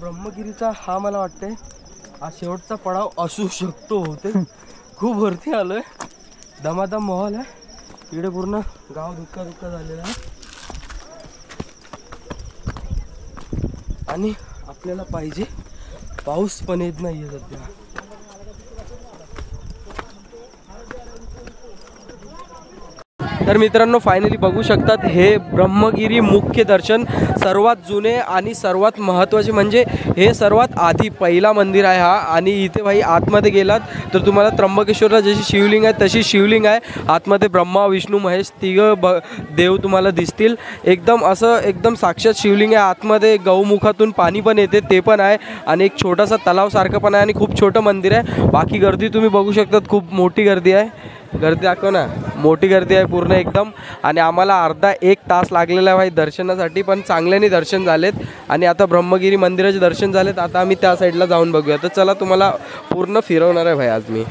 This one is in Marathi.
ब्रह्मगिरीचा हा मला वाटतंय हा शेवटचा पडाव असू शकतो होते. खूप वरती आलोय, दमादम माहोल आहे इकडे, पूर्ण गाव धुक्का झालेला आहे आणि आपल्याला पाहिजे पाऊस पण येत नाहीये सध्या. तर मित्रांनो फायनली बघू शकतात हे ब्रह्मगिरी मुख्य दर्शन सर्वात जुने आणि सर्वात महत्त्वाचे, म्हणजे हे सर्वात आधी पहिला मंदिर आहे हा. आणि इथे भाई आतमध्ये गेलात तर तुम्हाला त्र्यंबकेश्वरला जशी शिवलिंग आहे तशी शिवलिंग आहे. आतमध्ये ब्रह्मा विष्णू महेश तिघं देव तुम्हाला दिसतील. एकदम असं एकदम साक्षात शिवलिंग आहे. आतमध्ये गौमुखातून पाणी पण येते ते पण आहे आणि एक छोटासा तलावसारखं पण आहे आणि खूप छोटं मंदिर आहे. बाकी गर्दी तुम्ही बघू शकतात, खूप मोठी गर्दी आहे. गर्दी दाखव ना, मोठी गर्दी आहे पूर्ण एकदम. आणि आम्हाला अर्धा एक तास लागलेला आहे भाई दर्शनासाठी, पण चांगल्याने दर्शन झालेत. आणि आता ब्रह्मगिरी मंदिराचे दर्शन झालेत, आता आम्ही त्या साईडला जाऊन बघूया. तर चला तुम्हाला पूर्ण फिरवणार आहे भाई आज मी.